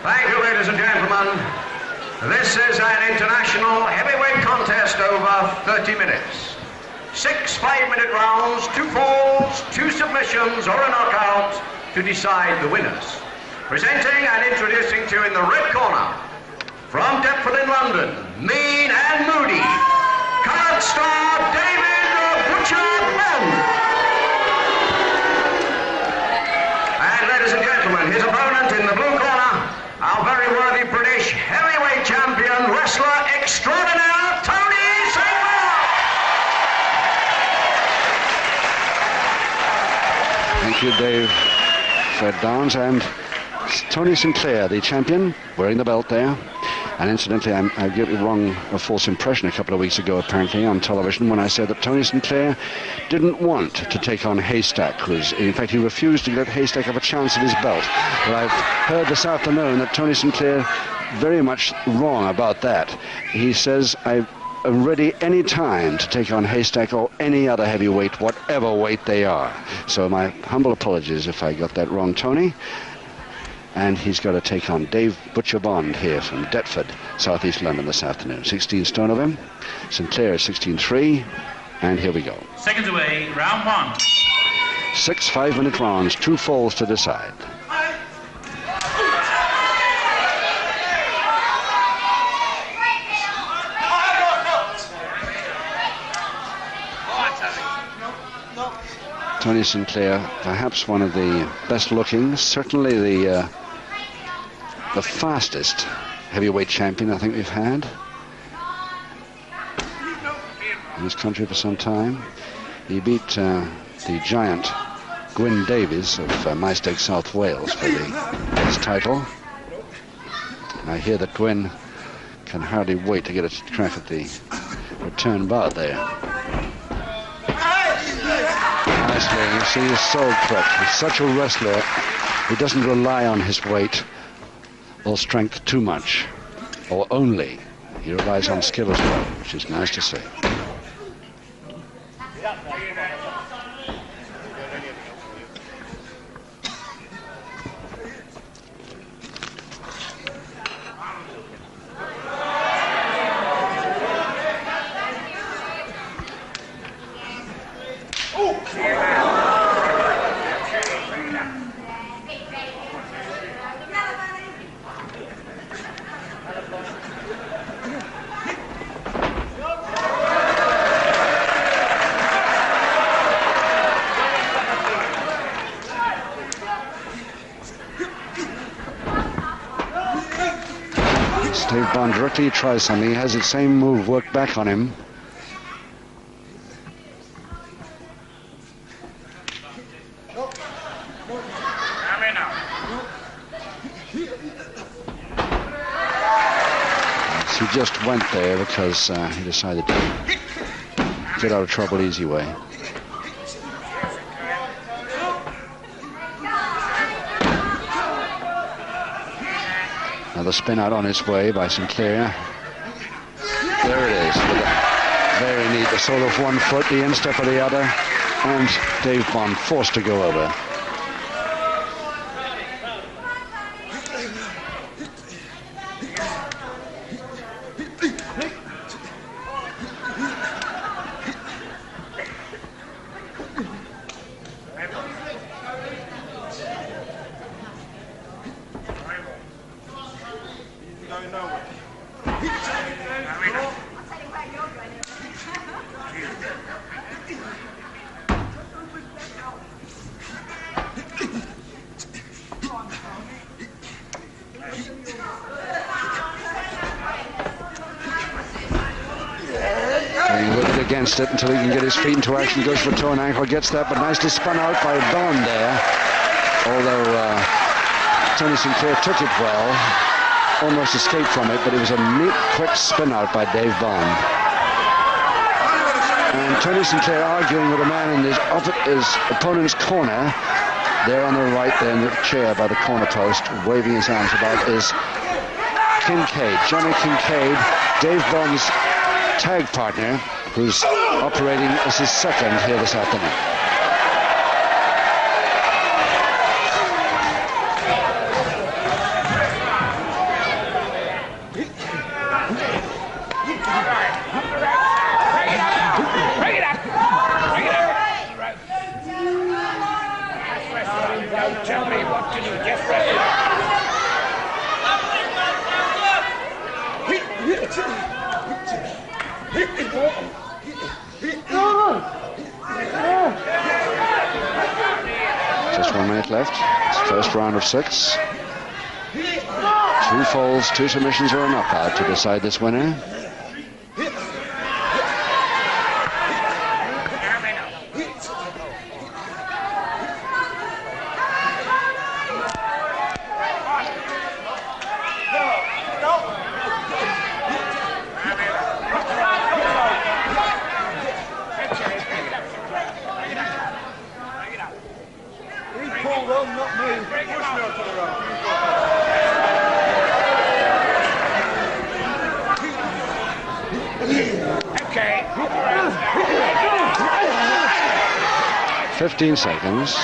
Thank you, ladies and gentlemen. This is an international heavyweight contest over 30 minutes. 6 5-minute rounds, 2 falls, 2 submissions or a knockout to decide the winners. Presenting and introducing to you in the red corner, from Deptford in London, mean and moody, card star David Butcher Bond. And ladies and gentlemen, his opponent in the blue corner, our very worthy British heavyweight champion, wrestler extraordinaire, Tony Sinclair. Thank you, Dave. Fred Downs and Tony Sinclair, the champion, wearing the belt there. And incidentally, I gave a false impression a couple of weeks ago, apparently, on television when I said that Tony Sinclair didn't want to take on Haystack. In fact, he refused to let Haystack have a chance at his belt. But I've heard this afternoon that Tony Sinclair very much wrong about that. He says, I'm ready any time to take on Haystack or any other heavyweight, whatever weight they are. So my humble apologies if I got that wrong, Tony. And he's got to take on Dave Butcher Bond here from Deptford, southeast London this afternoon. 16 stone of him. Sinclair 16-3. And here we go. Seconds away, round 1. 6 5-minute rounds, 2 falls to decide. Tony Sinclair, perhaps one of the best looking, certainly the fastest heavyweight champion I think we've had in this country for some time. He beat the giant Gwyn Davies of Maesteg, South Wales for his title. And I hear that Gwyn can hardly wait to get a crack at the return bout there. Nicely, you see, he's so quick. He's such a wrestler. He doesn't rely on his weight or strength too much, or only. He relies on skill as well, which is nice to see. Dave Bond directly tries something. He has the same move worked back on him. He just went there because he decided to get out of trouble easy way. Another spin out on its way by Sinclair. There it is. Very neat. The sort of one foot, the instep of the other, and Dave Bond forced to go over. Against it until he can get his feet into action, goes for toe and ankle, gets that, but nicely spun out by Bond there. Although Tony Sinclair took it well, almost escaped from it, but it was a neat, quick spin out by Dave Bond. And Tony Sinclair arguing with a man in his opponent's corner, there on the right, there in the chair by the corner post, waving his arms about, is Kincaid, Johnny Kincaid, Dave Bond's tag partner, who's operating as his second here this afternoon. Just 1 minute left. It's the first round of 6. 2 falls, 2 submissions, or a knockout to decide this winner. Okay. 15 seconds.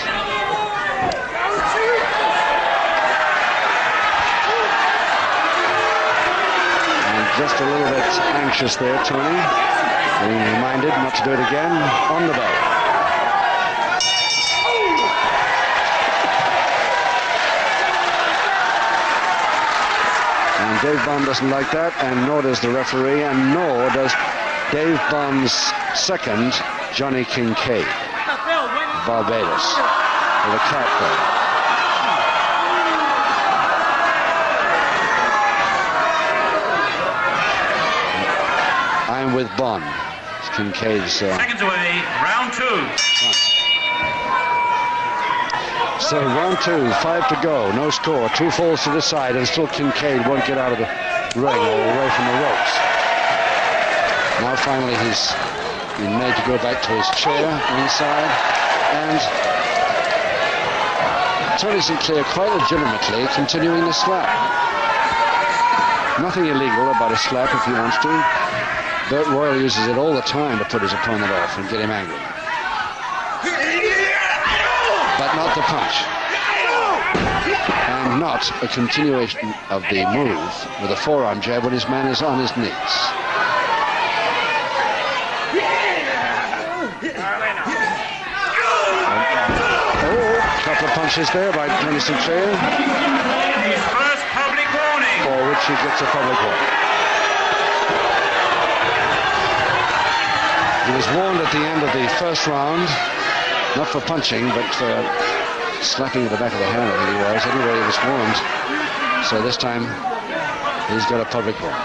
And just a little bit anxious there, Tony. Being reminded not to do it again on the bell. And Dave Bond doesn't like that, and nor does the referee, and nor does Dave Bond's second, Johnny Kincaid, Barbados, with a cap there. I'm with Bond. It's Kincaid's... Seconds away, round 2. So round 2, 5 to go, no score, 2 falls to the side, and still Kincaid won't get out of the ring or away from the ropes. Now finally he's been made to go back to his chair inside, and Tony Sinclair quite legitimately continuing the slap. Nothing illegal about a slap if he wants to. Bert Royal uses it all the time to put his opponent off and get him angry. But not the punch. And not a continuation of the move with a forearm jab when his man is on his knees. A couple of punches there by Tony Sinclair. His first public warning. For which he gets a public warning. He was warned at the end of the first round, not for punching, but for slapping at the back of the hand, I think he was. Anyway, he was warned. So this time, he's got a public warning.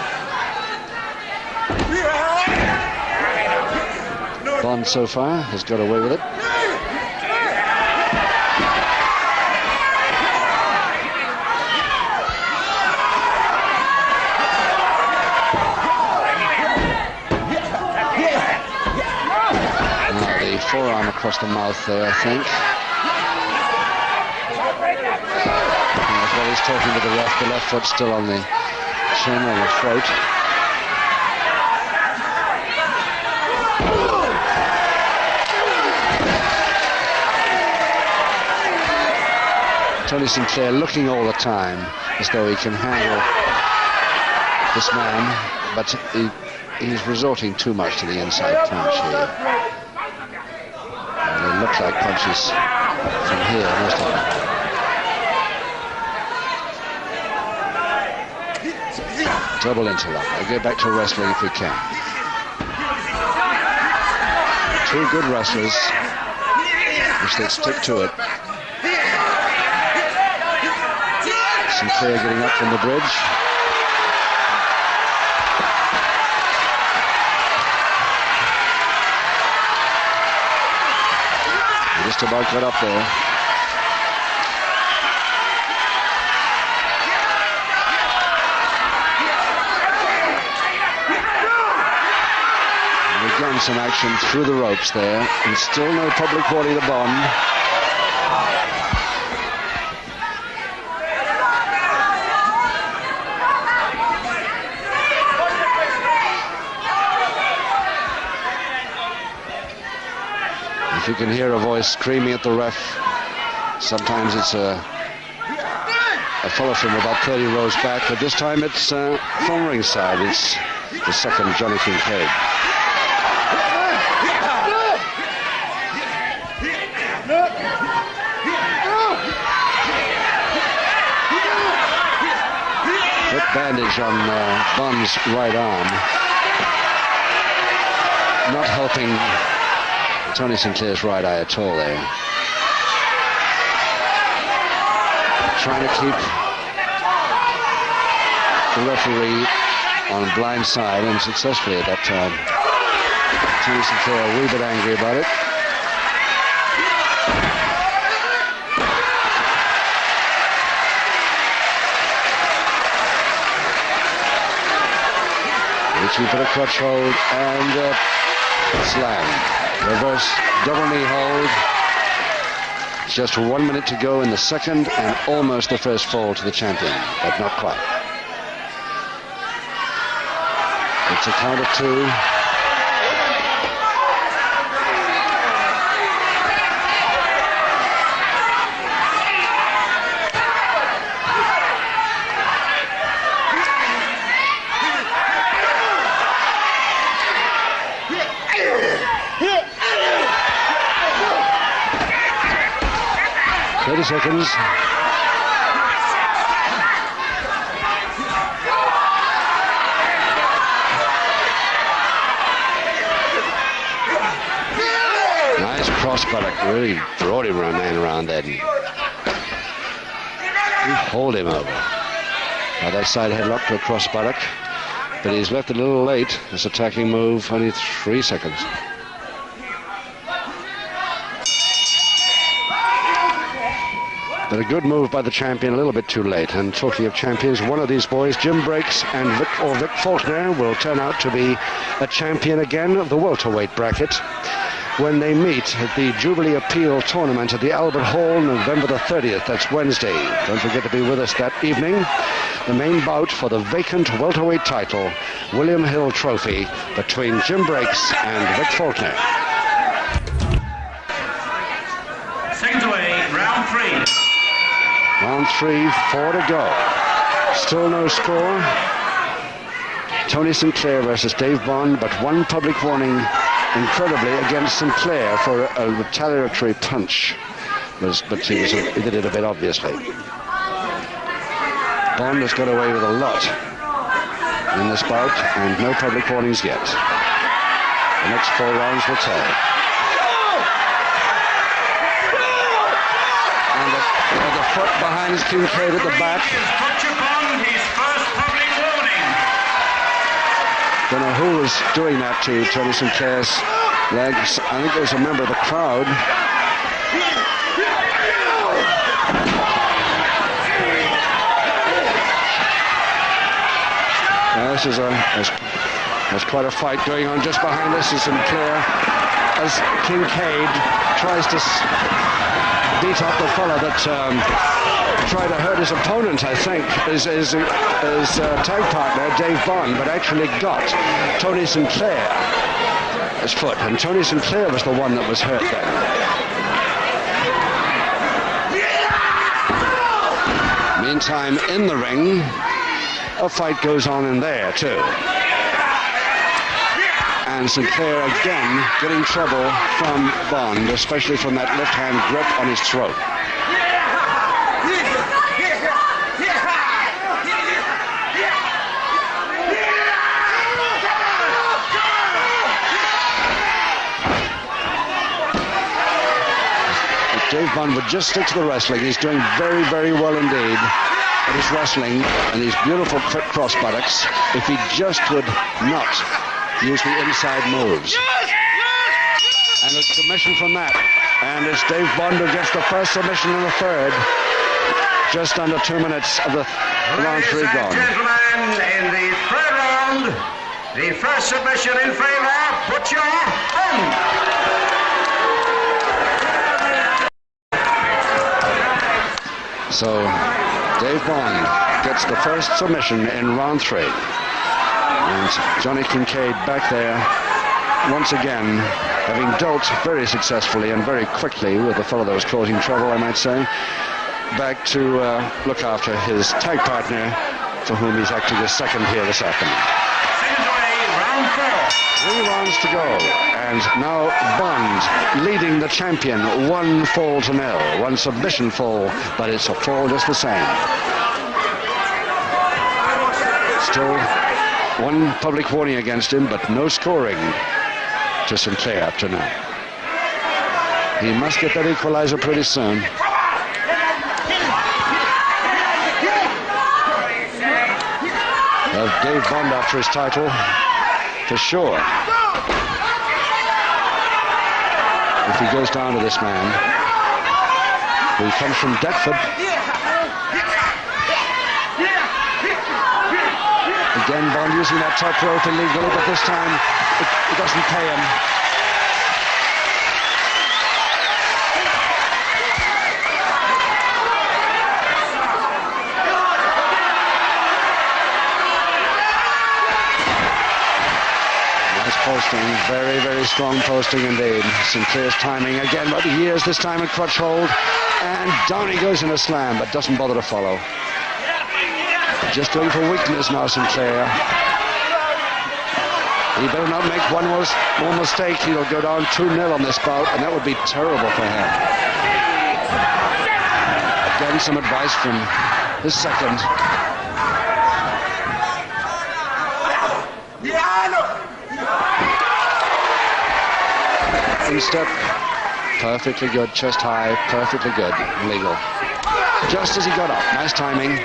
Bond so far has got away with it. Forearm across the mouth there, I think. And as well, he's talking to the ref. The left foot still on the chin or the throat. Tony Sinclair looking all the time as though he can handle this man, but he's resorting too much to the inside punch here. They look like punches from here most of them. Double interlock. I'll go back to wrestling if we can. 2 good wrestlers. Wish they'd stick to it. Sinclair getting up from the bridge. Just about got up there. And again, some action through the ropes there, and still no public warning to Bond. If you can hear a voice screaming at the ref, sometimes it's a fellow from about 30 rows back, but this time it's from ringside. It's the second Johnny Kincaid. bandage on Bond's right arm, not helping Tony Sinclair's right eye at all there. Trying to keep the referee on blind side, and successfully at that time. Tony Sinclair a wee bit angry about it. Reaching for the crutch hold and slam. Reverse double knee hold. Just 1 minute to go in the second and almost the first fall to the champion, but not quite. It's a count of 2. 30 seconds. Nice cross buttock, really brought him man around that. He hold him over. Now that side headlock to a cross buttock, but he's left a little late. This attacking move, only 3 seconds. But a good move by the champion, a little bit too late. And talking of champions, one of these boys, Jim Breaks and Vic Faulkner, will turn out to be a champion again of the welterweight bracket when they meet at the Jubilee Appeal Tournament at the Albert Hall, November the 30th. That's Wednesday. Don't forget to be with us that evening. The main bout for the vacant welterweight title, William Hill Trophy, between Jim Breaks and Vic Faulkner. Seconds away, round 3. Round 3, 4 to go. Still no score. Tony Sinclair versus Dave Bond, but one public warning, incredibly, against Sinclair for a retaliatory punch. But he did it a bit obviously. Bond has got away with a lot in this bout, and no public warnings yet. The next 4 rounds will tell. The foot behind Kincaid at the back. His first public warning. Don't know who was doing that to Tony Sinclair's legs. I think it was a member of the crowd. Now this is there's quite a fight going on just behind us as Sinclair, as Kincaid tries to beat up the fella that tried to hurt his opponent, I think, his tag partner, Dave Bond, but actually got Tony Sinclair's foot, and Tony Sinclair was the one that was hurt then. Meantime, in the ring, a fight goes on in there, too. And Sinclair again getting trouble from Bond, especially from that left-hand grip on his throat. If Dave Bond would just stick to the wrestling, he's doing very, very well indeed at his wrestling and these beautiful quick cross buttocks. If he just would not use the inside moves. And a submission from that. And it's Dave Bond who gets the first submission in the third. Just under 2 minutes of the round 3 gone. Gentlemen, in the third round, the first submission in favor, Butcher Bond. So Dave Bond gets the first submission in round 3. And Johnny Kincaid back there, once again, having dealt very successfully and very quickly with the fellow that was causing trouble, I might say, back to look after his tag partner, for whom he's acting as second here this afternoon. Round 4. 3 rounds to go, and now Bond leading the champion, 1 fall to 0, 1 submission fall, but it's a fall just the same. Still one public warning against him, but no scoring to Sinclair up to now. He must get that equalizer pretty soon. Dave Bond after his title, for sure. If he goes down to this man, who comes from Deptford. Again, Bond using that top rope illegally, but this time it doesn't pay him. Posting, very, very strong posting indeed. Sinclair's timing again, but he is this time a crutch hold, and down he goes in a slam, but doesn't bother to follow. Just going for weakness now, Sinclair. He better not make one more mistake. He'll go down 2-0 on this bout, and that would be terrible for him. Again, some advice from his second. Step, perfectly good, chest high, perfectly good, legal. Just as he got up, nice timing. And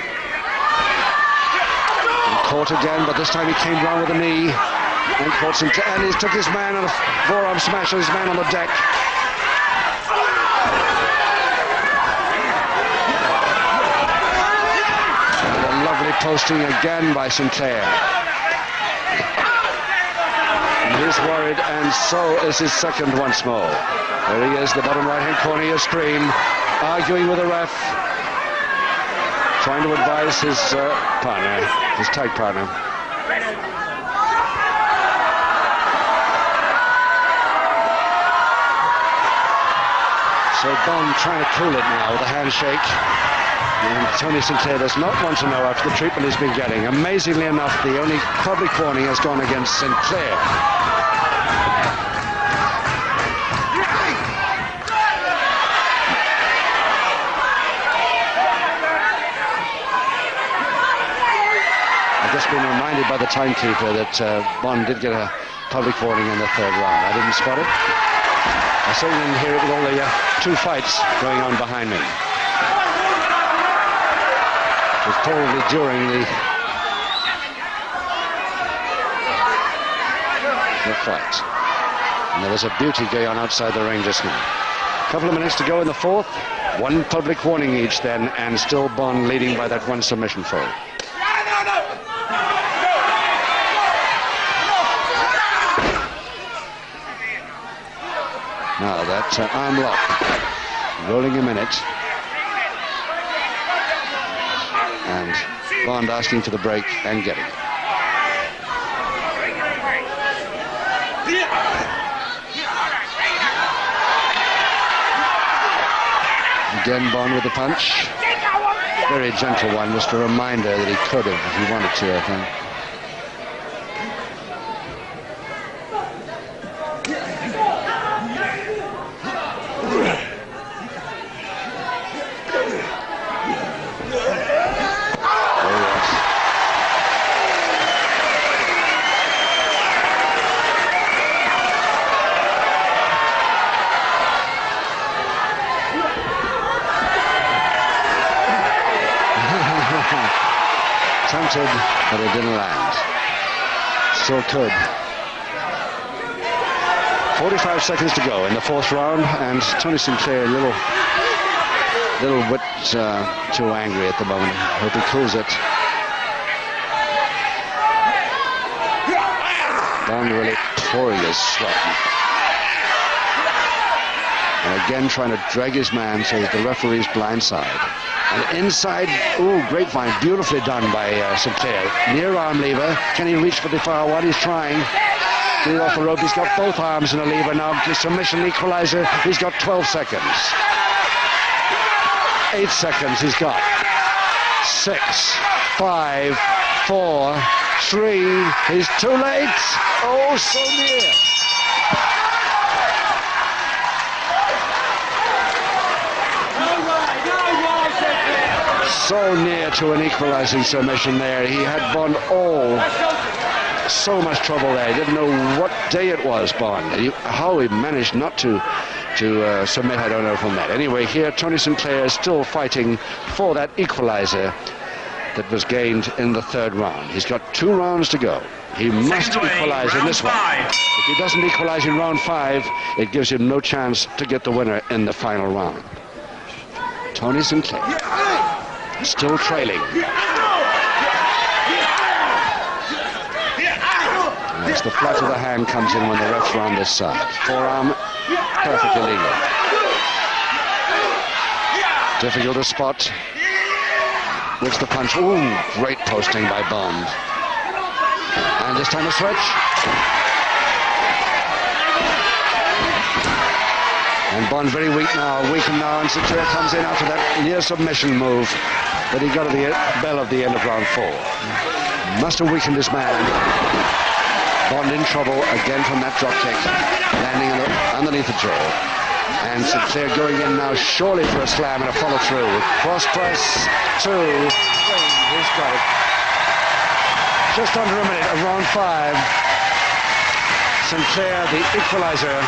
caught again, but this time he came down with a knee and caught some, and he took his man on a forearm smash on his man on the deck. And a lovely posting again by Sinclair. He's worried, and so is his second once more. There he is, the bottom right-hand corner, he'll scream, arguing with the ref, trying to advise his partner, his tag partner. So Bond trying to cool it now with a handshake. And Tony Sinclair does not want to know after the treatment he's been getting. Amazingly enough, the only public warning has gone against Sinclair. I've just been reminded by the timekeeper that Bond did get a public warning in the third round. I didn't spot it. I certainly didn't hear it with all the two fights going on behind me. It was probably during the fight. And there was a beauty going on outside the ring just now. A couple of minutes to go in the fourth. One public warning each then, and still Bond leading by that one submission fold. Now that arm lock, rolling him in it. And Bond asking for the break and getting it. Again, Bond with the punch. Very gentle one, just a reminder that he could have if he wanted to, I think. Tempted, but it didn't land. Still could. 45 seconds to go in the fourth round, and Tony Sinclair a little bit too angry at the moment. Hope he cools it. Bond really pouring his sweat. And again trying to drag his man so that the referee's blindside. And inside, ooh, grapevine, beautifully done by Sinclair. Near arm lever. Can he reach for the far one? He's trying. Get it off the rope. He's got both arms in a lever now. The submission equalizer. He's got 12 seconds. 8 seconds he's got. 6, 5, 4, 3. He's too late. Oh, so near. so near to an equalizing submission there. He had Bond all so much trouble there. He didn't know what day it was, Bond. How he managed not to submit, I don't know from that. Anyway, here Tony Sinclair is still fighting for that equalizer that was gained in the third round. He's got 2 rounds to go. He must equalize in this one. If he doesn't equalize in round 5, it gives him no chance to get the winner in the final round. Tony Sinclair still trailing. And as the flat of the hand comes in when the ref's are on this side. Forearm, perfectly legal. Difficult to spot. Looks the punch. Ooh, great posting by Bond. And this time a switch. And Bond very weakened now, and Sinclair comes in after that near submission move that he got at the bell of the end of round 4. Must have weakened his man. Bond in trouble again from that drop kick, landing underneath the jaw. And Sinclair going in now surely for a slam and a follow through. Cross press, 2, 3, he's got it. Just under a minute of round 5. Sinclair, the equalizer,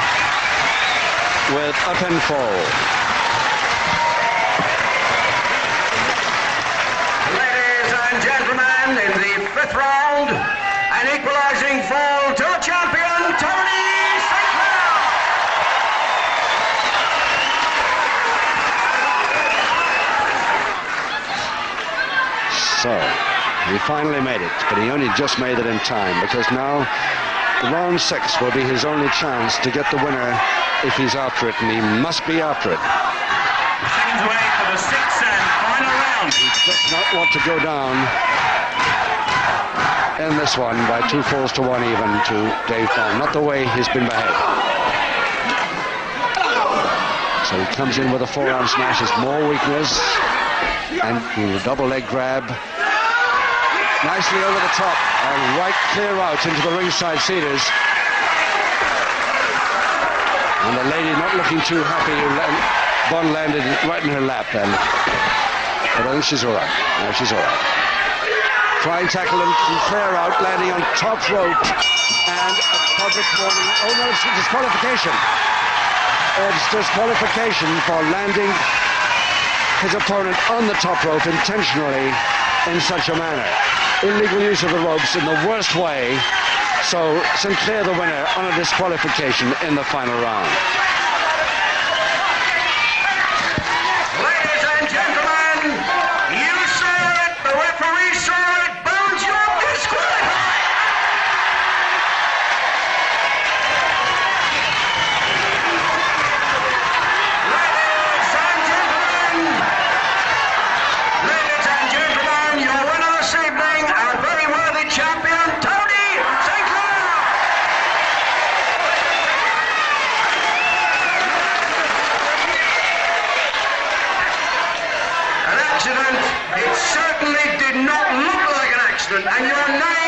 with a pinfall. Ladies and gentlemen, in the 5th round, an equalizing fall to the champion, Tony Sinclair. So, he finally made it, but he only just made it in time, because now round 6 will be his only chance to get the winner if he's after it, and he must be after it. Seconds away for the 6th and final round. He does not want to go down in this one by 2 falls to 1 even to Dave Bond. Not the way he's been behaving. So he comes in with a forearm smash, his more weakness, and a double leg grab. Nicely over the top and right clear out into the ringside seaters. And the lady not looking too happy. Bond landed right in her lap then. But I think she's all right. No, she's all right. Trying tackle and Clair out, landing on top rope. And a public warning. Oh no, it's disqualification. It's disqualification for landing his opponent on the top rope intentionally in such a manner. Illegal use of the ropes in the worst way. So Sinclair the winner on a disqualification in the final round. Ladies and gentlemen, you saw it, the referee saw it, Bones, you're disqualified. Ladies and gentlemen, your winner this evening, our very worthy champion, Tony Sinclair. An accident, it certainly did not look like an accident, and you're now